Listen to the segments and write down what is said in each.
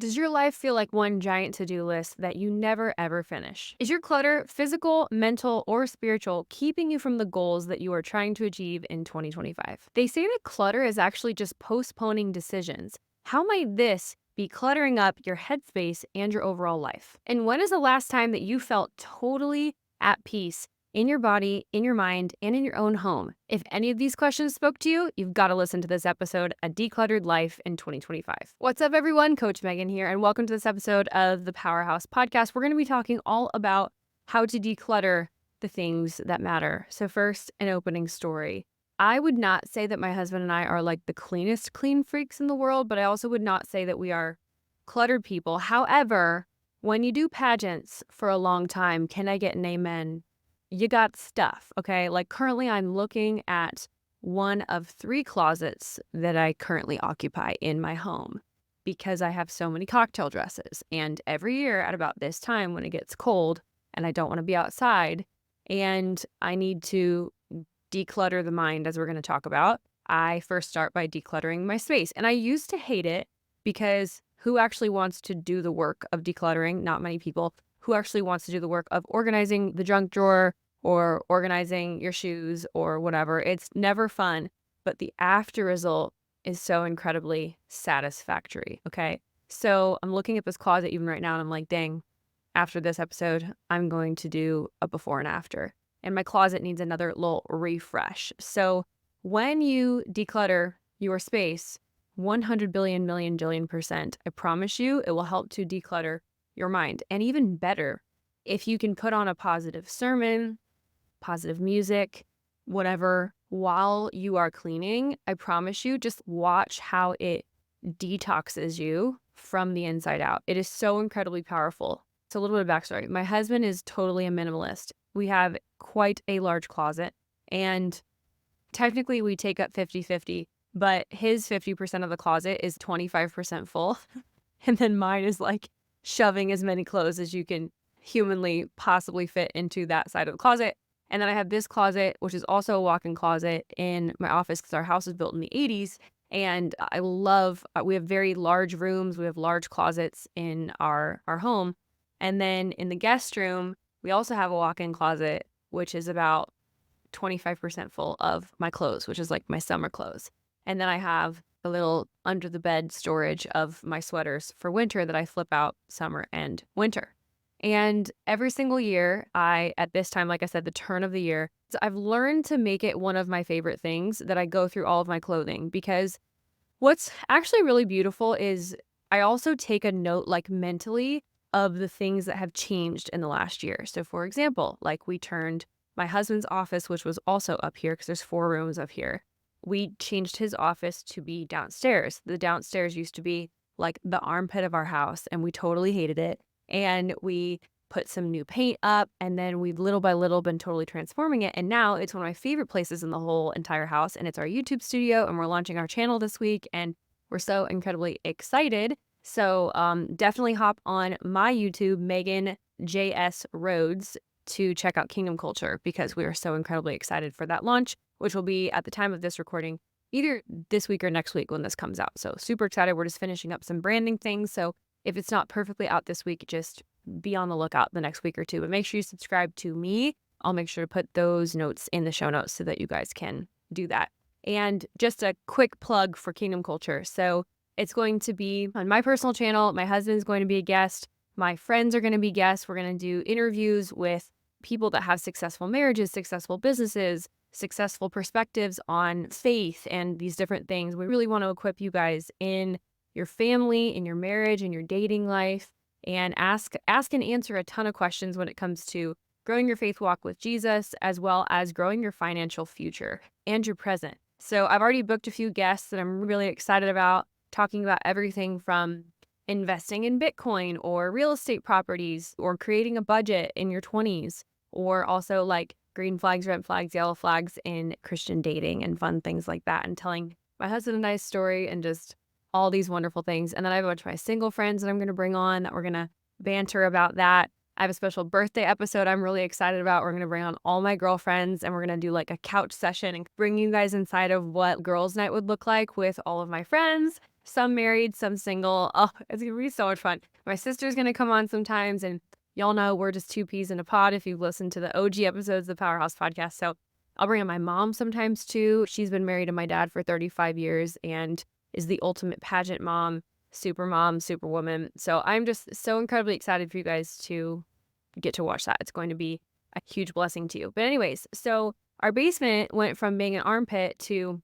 Does your life feel like one giant to-do list that you never ever finish? Is your clutter, physical, mental, or spiritual, keeping you from the goals that you are trying to achieve in 2025? They say that clutter is actually just postponing decisions. How might this be cluttering up your headspace and your overall life? And when is the last time that you felt totally at peace in your body, in your mind, and in your own home? If any of these questions spoke to you, you've got to listen to this episode, A Decluttered Life in 2025. What's up, everyone? Coach Megan here, and welcome to this episode of the Powerhouse Podcast. We're going to be talking all about how to declutter the things that matter. So first, an opening story. I would not say that my husband and I are like the cleanest clean freaks in the world, but I also would not say that we are cluttered people. However, when you do pageants for a long time, can I get an amen? You got stuff, okay? Like currently I'm looking at one of 3 closets that I currently occupy in my home because I have so many cocktail dresses. And every year at about this time when it gets cold and I don't want to be outside and I need to declutter the mind, as we're going to talk about, I first start by decluttering my space. And I used to hate it because who actually wants to do the work of decluttering? Not many people. Who actually wants to do the work of organizing the junk drawer or organizing your shoes or whatever. It's never fun, but the after result is so incredibly satisfactory, okay? So I'm looking at this closet even right now and I'm like, dang, after this episode, I'm going to do a before and after. And my closet needs another little refresh. So when you declutter your space, 100 billion, million, jillion %, I promise you, it will help to declutter your mind. And even better, if you can put on a positive sermon, positive music, whatever, while you are cleaning, I promise you, just watch how it detoxes you from the inside out. It is so incredibly powerful. So a little bit of backstory. My husband is totally a minimalist. We have quite a large closet, and technically we take up 50-50, but his 50% of the closet is 25% full. And then mine is like shoving as many clothes as you can humanly possibly fit into that side of the closet. And then I have this closet, which is also a walk-in closet in my office because our house was built in the 80s. And I love, we have very large rooms. We have large closets in our home. And then in the guest room, we also have a walk-in closet, which is about 25% full of my clothes, which is like my summer clothes. And then I have a little under the bed storage of my sweaters for winter that I flip out summer and winter. And every single year, at this time, like I said, the turn of the year, I've learned to make it one of my favorite things that I go through all of my clothing, because what's actually really beautiful is I also take a note, like mentally, of the things that have changed in the last year. So for example, like we turned my husband's office, which was also up here because there's 4 rooms up here. We changed his office to be downstairs. The downstairs used to be like the armpit of our house, and we totally hated it. And we put some new paint up, and then we've little by little been totally transforming it. And now it's one of my favorite places in the whole entire house, and it's our YouTube studio, and we're launching our channel this week, and we're so incredibly excited. So definitely hop on my YouTube, Megan J.S. Rhodes, to check out Kingdom Culture, because we are so incredibly excited for that launch, which will be at the time of this recording, either this week or next week when this comes out. So super excited. We're just finishing up some branding things. So if it's not perfectly out this week, just be on the lookout the next week or two. But make sure you subscribe to me. I'll make sure to put those notes in the show notes so that you guys can do that. And just a quick plug for Kingdom Culture. So it's going to be on my personal channel. My husband's going to be a guest. My friends are going to be guests. We're going to do interviews with people that have successful marriages, successful businesses, successful perspectives on faith and these different things. We really want to equip you guys in your family, in your marriage, in your dating life, and ask and answer a ton of questions when it comes to growing your faith walk with Jesus, as well as growing your financial future and your present. So I've already booked a few guests that I'm really excited about, talking about everything from investing in Bitcoin or real estate properties, or creating a budget in your 20s, or also like green flags, red flags, yellow flags in Christian dating and fun things like that, and telling my husband and I's story and just all these wonderful things. And then I have a bunch of my single friends that I'm going to bring on that we're going to banter about that. I have a special birthday episode I'm really excited about. We're going to bring on all my girlfriends, and we're going to do like a couch session and bring you guys inside of what girls' night would look like with all of my friends. some married, some single. Oh, it's going to be so much fun. My sister's going to come on sometimes, and y'all know we're just two peas in a pod if you've listened to the OG episodes of the Powerhouse Podcast. So I'll bring in my mom sometimes too. She's been married to my dad for 35 years and is the ultimate pageant mom, superwoman. So I'm just so incredibly excited for you guys to get to watch that. It's going to be a huge blessing to you. But anyways, so our basement went from being an armpit to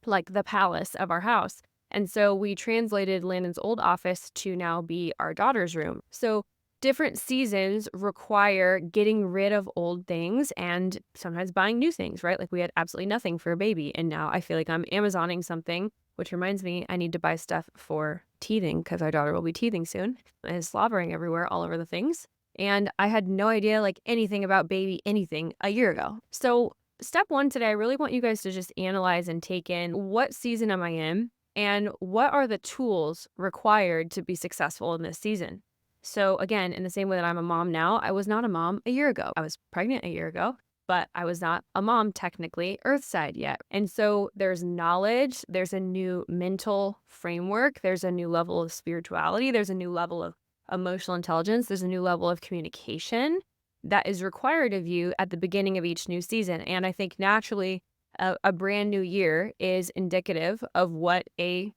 like the palace of our house. And so we translated Landon's old office to now be our daughter's room. So different seasons require getting rid of old things and sometimes buying new things, right? Like we had absolutely nothing for a baby. And now I feel like I'm Amazoning something, which reminds me I need to buy stuff for teething because our daughter will be teething soon and is slobbering everywhere, all over the things. And I had no idea like anything about baby anything a year ago. So step one today, I really want you guys to just analyze and take in what season am I in and what are the tools required to be successful in this season. So again, in the same way that I'm a mom now, I was not a mom a year ago. I was pregnant a year ago, but I was not a mom technically earthside yet. And so there's knowledge, there's a new mental framework, there's a new level of spirituality, there's a new level of emotional intelligence, there's a new level of communication that is required of you at the beginning of each new season. And I think naturally a brand new year is indicative of what a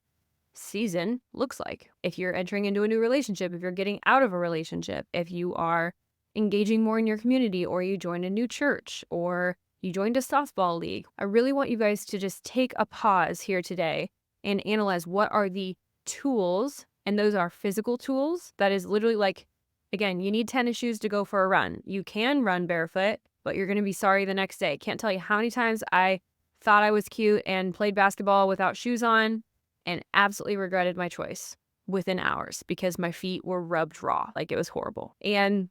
season looks like. If you're entering into a new relationship, if you're getting out of a relationship, if you are engaging more in your community, or you joined a new church, or you joined a softball league, I really want you guys to just take a pause here today and analyze what are the tools, and those are physical tools. That is literally like, again, you need tennis shoes to go for a run. You can run barefoot, but you're going to be sorry the next day. Can't tell you how many times I thought I was cute and played basketball without shoes on and absolutely regretted my choice within hours because my feet were rubbed raw. Like it was horrible. And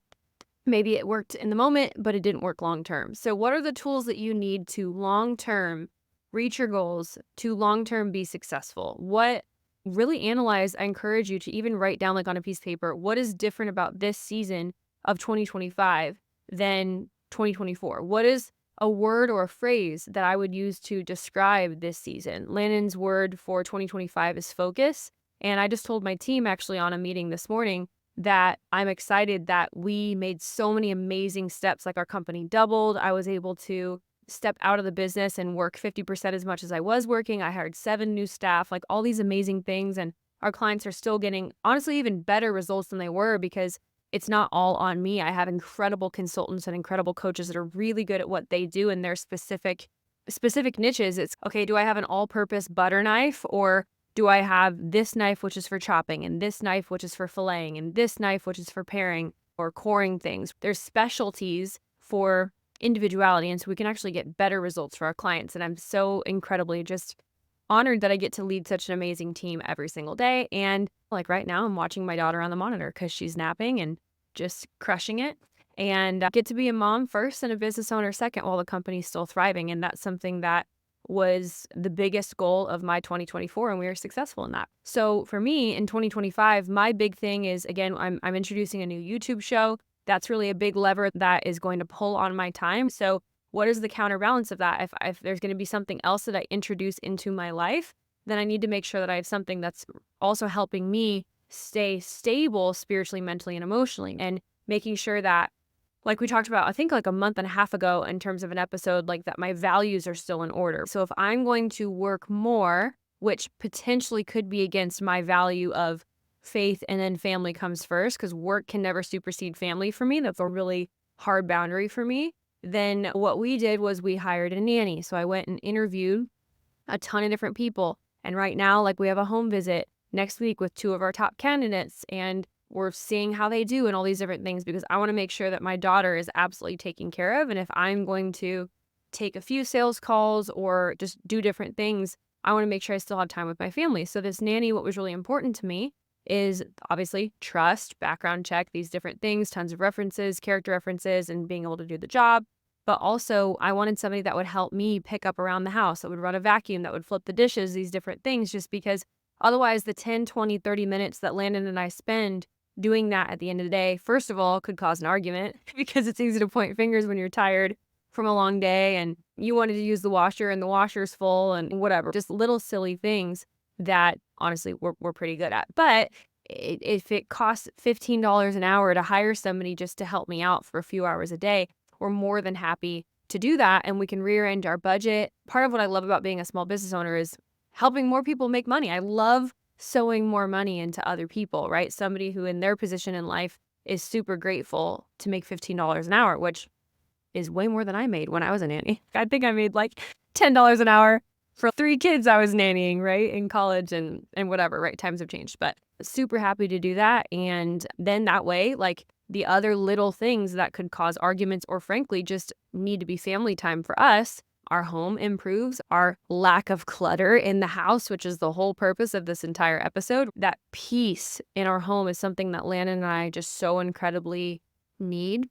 maybe it worked in the moment, but it didn't work long term. So what are the tools that you need to long term reach your goals, to long term be successful? What really analyze, I encourage you to even write down like on a piece of paper, what is different about this season of 2025 than 2024? What is a word or a phrase that I would use to describe this season? Landon's word for 2025 is focus. And I just told my team actually on a meeting this morning that I'm excited that we made so many amazing steps. Like our company doubled. I was able to step out of the business and work 50% as much as I was working. I hired 7 new staff, like all these amazing things. And our clients are still getting honestly even better results than they were because it's not all on me. I have incredible consultants and incredible coaches that are really good at what they do in their specific niches. It's okay, do I have an all-purpose butter knife, or do I have this knife which is for chopping, and this knife which is for filleting, and this knife which is for paring or coring things? There's specialties for individuality, and so we can actually get better results for our clients. And I'm so incredibly just honored that I get to lead such an amazing team every single day. And like right now, I'm watching my daughter on the monitor because she's napping and just crushing it. And get to be a mom first and a business owner second while the company's still thriving. And that's something that was the biggest goal of my 2024, and we were successful in that. So for me in 2025, my big thing is, again, I'm introducing a new YouTube show. That's really a big lever that is going to pull on my time. So what is the counterbalance of that? If there's going to be something else that I introduce into my life, then I need to make sure that I have something that's also helping me stay stable spiritually, mentally, and emotionally, and making sure that, like we talked about, I think like a month and a half ago in terms of an episode, like that my values are still in order. So if I'm going to work more, which potentially could be against my value of faith and then family comes first, because work can never supersede family for me. That's a really hard boundary for me. Then what we did was we hired a nanny. So I went and interviewed a ton of different people. And right now, like we have a home visit next week with 2 of our top candidates, and we're seeing how they do and all these different things because I want to make sure that my daughter is absolutely taken care of. And if I'm going to take a few sales calls or just do different things, I want to make sure I still have time with my family. So this nanny, what was really important to me is obviously trust, background check, these different things, tons of references, character references, and being able to do the job. But also I wanted somebody that would help me pick up around the house, that would run a vacuum, that would flip the dishes, these different things, just because otherwise the 10, 20, 30 minutes that Landon and I spend doing that at the end of the day, first of all, could cause an argument because it's easy to point fingers when you're tired from a long day and you wanted to use the washer and the washer's full and whatever, just little silly things that honestly we're pretty good at. But if it costs $15 an hour to hire somebody just to help me out for a few hours a day, we're more than happy to do that, and we can rearrange our budget. Part of what I love about being a small business owner is helping more people make money. I love sowing more money into other people, right? Somebody who in their position in life is super grateful to make $15 an hour, which is way more than I made when I was a nanny. I think I made like $10 an hour for 3 kids I was nannying, right, in college and whatever, right? Times have changed, but super happy to do that. And then that way, like the other little things that could cause arguments or frankly just need to be family time for us, our home improves, our lack of clutter in the house, which is the whole purpose of this entire episode. That peace in our home is something that Landon and I just so incredibly need.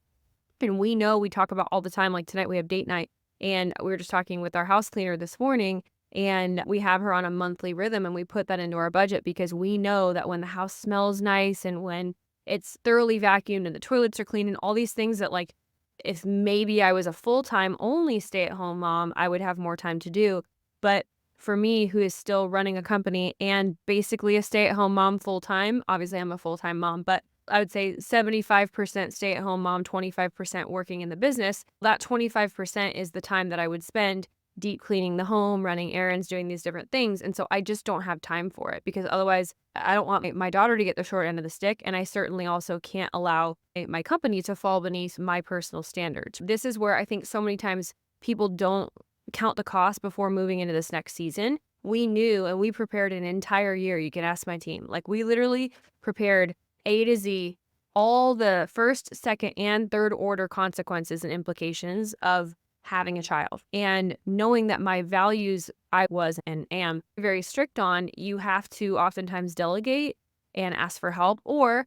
And we know we talk about all the time, like tonight we have date night, and we were just talking with our house cleaner this morning, and we have her on a monthly rhythm, and we put that into our budget because we know that when the house smells nice and when it's thoroughly vacuumed and the toilets are clean and all these things that, like, if maybe I was a full-time only stay-at-home mom, I would have more time to do. But for me, who is still running a company and basically a stay-at-home mom full-time, obviously I'm a full-time mom, but I would say 75% stay-at-home mom, 25% working in the business. That 25% is the time that I would spend deep cleaning the home, running errands, doing these different things. And so I just don't have time for it because otherwise I don't want my daughter to get the short end of the stick. And I certainly also can't allow my company to fall beneath my personal standards. This is where I think so many times people don't count the cost before moving into this next season. We knew and we prepared an entire year. You can ask my team. Like we literally prepared A to Z, all the first, second, and third order consequences and implications of having a child. And knowing that my values I was and am very strict on, you have to oftentimes delegate and ask for help, or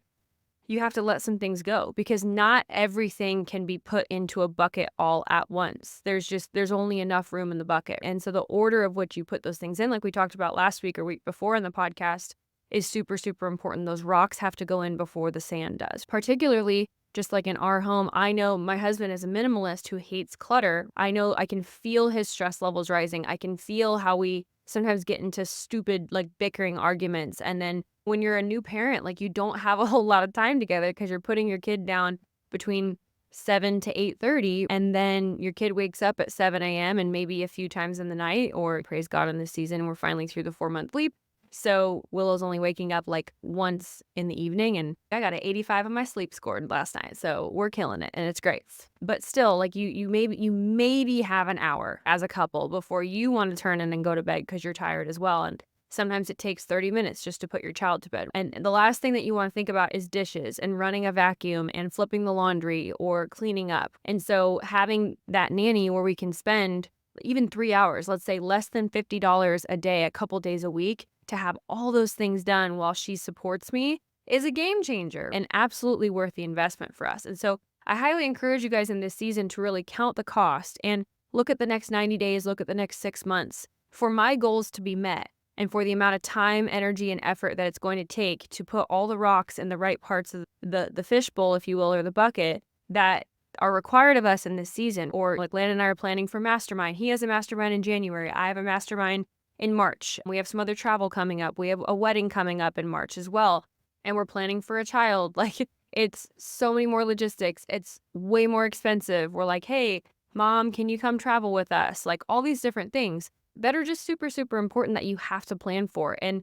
you have to let some things go because not everything can be put into a bucket all at once. There's only enough room in the bucket. And so the order of which you put those things in, like we talked about last week or week before in the podcast, is super, super important. Those rocks have to go in before the sand does. Particularly, just like in our home, I know my husband is a minimalist who hates clutter. I know I can feel his stress levels rising. I can feel how we sometimes get into stupid, like bickering arguments. And then when you're a new parent, like you don't have a whole lot of time together because you're putting your kid down between 7 to 8:30, and then your kid wakes up at 7 a.m. and maybe a few times in the night, or praise God in this season, we're finally through the 4-month leap. So Willow's only waking up like once in the evening, and I got an 85 on my sleep score last night. So we're killing it and it's great. But still, like you maybe have an hour as a couple before you want to turn in and go to bed because you're tired as well. And sometimes it takes 30 minutes just to put your child to bed. And the last thing that you want to think about is dishes and running a vacuum and flipping the laundry or cleaning up. And so having that nanny where we can spend even 3 hours, let's say less than $50 a day, a couple days a week, to have all those things done while she supports me is a game changer and absolutely worth the investment for us. And so I highly encourage you guys in this season to really count the cost and look at the next 90 days, look at the next 6 months for my goals to be met and for the amount of time, energy, and effort that it's going to take to put all the rocks in the right parts of the fishbowl, if you will, or the bucket that are required of us in this season. Or like Landon and I are planning for mastermind. He has a mastermind in January. I have a mastermind in March. We have some other travel coming up. We have a wedding coming up in March as well. And we're planning for a child. Like it's so many more logistics. It's way more expensive. We're like, hey, mom, can you come travel with us? Like all these different things that are just super, super important that you have to plan for. And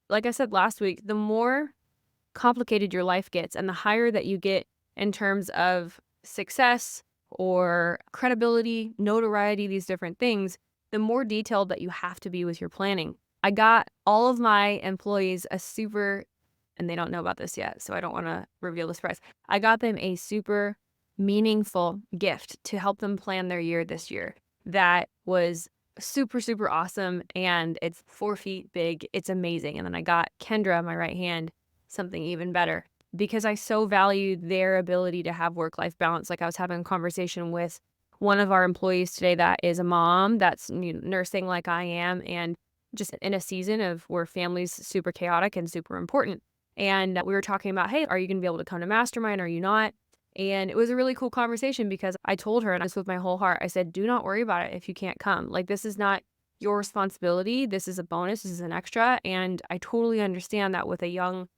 like I said last week, the more complicated your life gets and the higher that you get in terms of success or credibility, notoriety, these different things, the more detailed that you have to be with your planning. I got all of my employees and they don't know about this yet, so I don't want to reveal the surprise. I got them a super meaningful gift to help them plan their year this year. That was super, super awesome, and it's 4 feet big. It's amazing. And then I got Kendra, my right hand, something even better because I so valued their ability to have work-life balance. Like I was having a conversation with one of our employees today that is a mom that's nursing like I am and just in a season of where family's super chaotic and super important. And we were talking about, hey, are you going to be able to come to mastermind? Are you not? And it was a really cool conversation because I told her, and I was with my whole heart, I said, do not worry about it if you can't come. Like this is not your responsibility. This is a bonus. This is an extra. And I totally understand that with young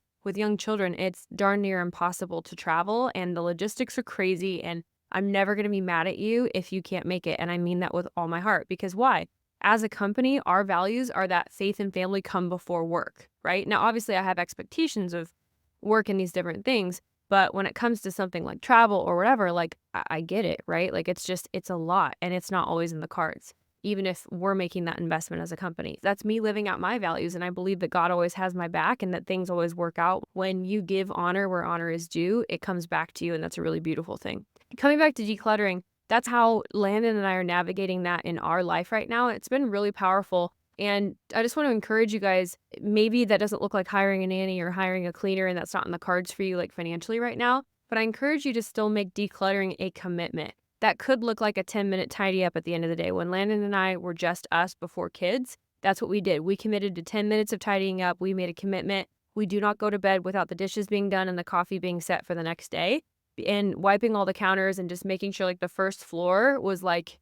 children, it's darn near impossible to travel and the logistics are crazy. And I'm never going to be mad at you if you can't make it. And I mean that with all my heart, because why? As a company, our values are that faith and family come before work, right? Now, obviously I have expectations of work and these different things, but when it comes to something like travel or whatever, like I get it, right? Like it's a lot and it's not always in the cards, even if we're making that investment as a company. That's me living out my values. And I believe that God always has my back and that things always work out. When you give honor where honor is due, it comes back to you. And that's a really beautiful thing. Coming back to decluttering, that's how Landon and I are navigating that in our life right now. It's been really powerful. And I just want to encourage you guys, maybe that doesn't look like hiring a nanny or hiring a cleaner and that's not in the cards for you like financially right now, but I encourage you to still make decluttering a commitment. That could look like a 10-minute tidy up at the end of the day. When Landon and I were just us before kids, that's what we did. We committed to 10 minutes of tidying up. We made a commitment. We do not go to bed without the dishes being done and the coffee being set for the next day, and wiping all the counters and just making sure like the first floor was like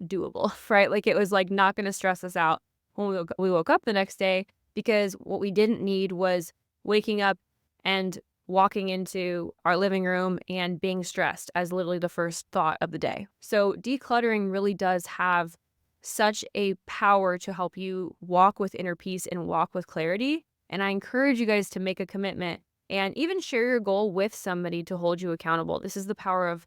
doable, right? Like it was like not going to stress us out when we woke up the next day, because what we didn't need was waking up and walking into our living room and being stressed as literally the first thought of the day. So decluttering really does have such a power to help you walk with inner peace and walk with clarity. And I encourage you guys to make a commitment and even share your goal with somebody to hold you accountable. This is the power of,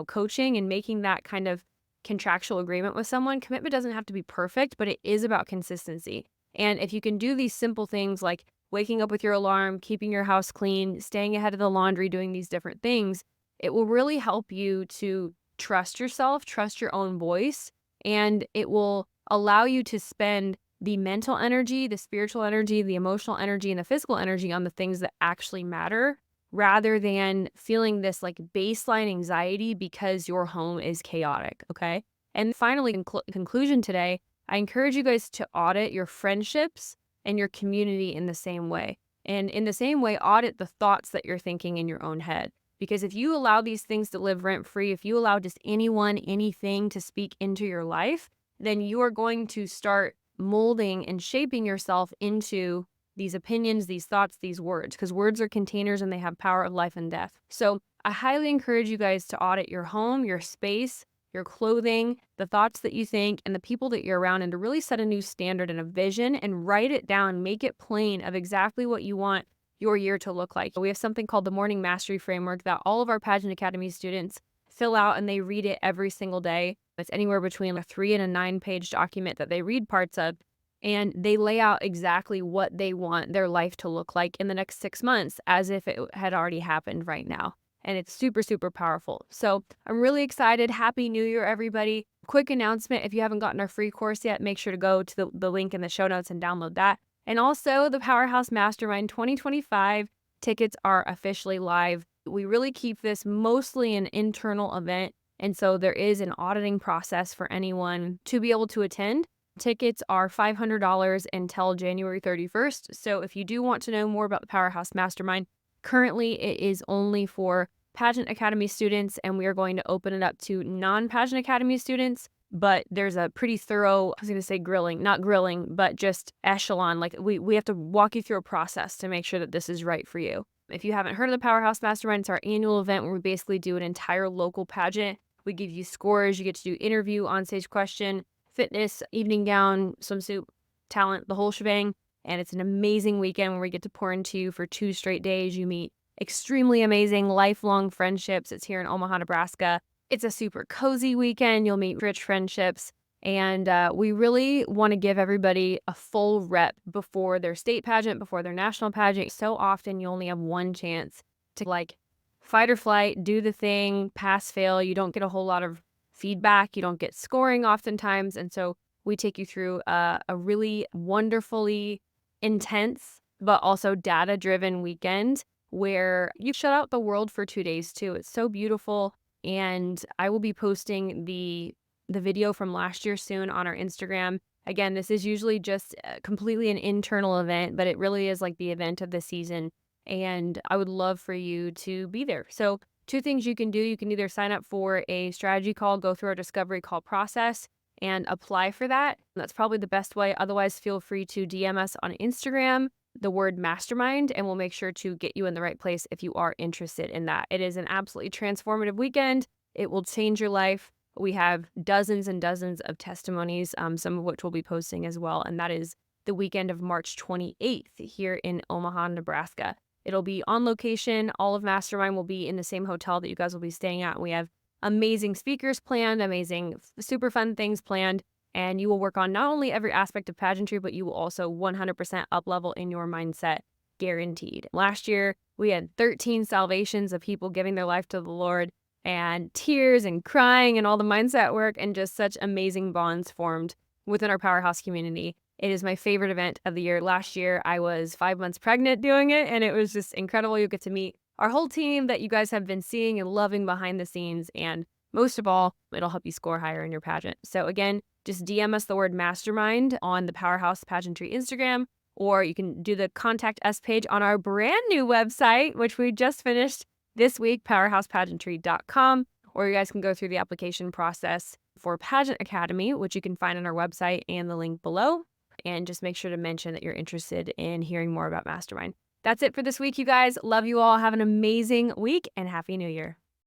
coaching and making that kind of contractual agreement with someone. Commitment doesn't have to be perfect, but it is about consistency. And if you can do these simple things like waking up with your alarm, keeping your house clean, staying ahead of the laundry, doing these different things, it will really help you to trust yourself, trust your own voice, and it will allow you to spend the mental energy, the spiritual energy, the emotional energy, and the physical energy on the things that actually matter, rather than feeling this like baseline anxiety because your home is chaotic, okay? And finally, in conclusion today, I encourage you guys to audit your friendships and your community in the same way. And in the same way, audit the thoughts that you're thinking in your own head. Because if you allow these things to live rent-free, if you allow just anyone, anything to speak into your life, then you are going to start molding and shaping yourself into these opinions, these thoughts, these words, because words are containers and they have power of life and death. So I highly encourage you guys to audit your home, your space, your clothing, the thoughts that you think, and the people that you're around, and to really set a new standard and a vision and write it down, make it plain of exactly what you want your year to look like. We have something called the Morning Mastery Framework that all of our Pageant Academy students fill out and they read it every single day. It's anywhere between a 3 and a 9-page document that they read parts of, and they lay out exactly what they want their life to look like in the next 6 months as if it had already happened right now. And it's super, super powerful. So I'm really excited. Happy New Year, everybody. Quick announcement. If you haven't gotten our free course yet, make sure to go to the link in the show notes and download that. And also the Powerhouse Mastermind 2025 tickets are officially live. We really keep this mostly an internal event. And so there is an auditing process for anyone to be able to attend. Tickets are $500 until January 31st. So if you do want to know more about the Powerhouse Mastermind, currently it is only for Pageant Academy students, and we are going to open it up to non-Pageant Academy students. But there's a pretty thorough, I was going to say grilling, not grilling, but just echelon. Like we have to walk you through a process to make sure that this is right for you. If you haven't heard of the Powerhouse Mastermind, it's our annual event where we basically do an entire local pageant. We give you scores. You get to do interview, onstage question, fitness, evening gown, swimsuit, talent, the whole shebang. And it's an amazing weekend where we get to pour into you for 2 straight days. You meet extremely amazing lifelong friendships. It's here in Omaha, Nebraska. It's a super cozy weekend. You'll meet rich friendships. And we really want to give everybody a full rep before their state pageant, before their national pageant. So often you only have one chance to like fight or flight, do the thing, pass, fail. You don't get a whole lot of feedback. You don't get scoring oftentimes. And so we take you through a really wonderfully intense, but also data-driven weekend where you shut out the world for 2 days too. It's so beautiful. And I will be posting the video from last year soon on our Instagram. Again, this is usually just completely an internal event, but it really is like the event of the season. And I would love for you to be there. So 2 things you can do. You can either sign up for a strategy call, go through our discovery call process. and apply for that. That's probably the best way. Otherwise, feel free to DM us on Instagram, the word mastermind, and we'll make sure to get you in the right place if you are interested in that. It is an absolutely transformative weekend. It will change your life. We have dozens and dozens of testimonies, some of which we'll be posting as well. And that is the weekend of March 28th here in Omaha, Nebraska. It'll be on location. All of Mastermind will be in the same hotel that you guys will be staying at. And we have amazing speakers planned, amazing, super fun things planned. And you will work on not only every aspect of pageantry, but you will also 100% up level in your mindset, guaranteed. Last year, we had 13 salvations of people giving their life to the Lord, and tears and crying and all the mindset work, and just such amazing bonds formed within our Powerhouse community. It is my favorite event of the year. Last year, I was 5 months pregnant doing it, and it was just incredible. You'll get to meet our whole team that you guys have been seeing and loving behind the scenes. And most of all, it'll help you score higher in your pageant. So again, just DM us the word mastermind on the Powerhouse Pageantry Instagram, or you can do the contact us page on our brand new website, which we just finished this week, powerhousepageantry.com, or you guys can go through the application process for Pageant Academy, which you can find on our website and the link below. And just make sure to mention that you're interested in hearing more about Mastermind. That's it for this week, you guys. Love you all. Have an amazing week and Happy New Year.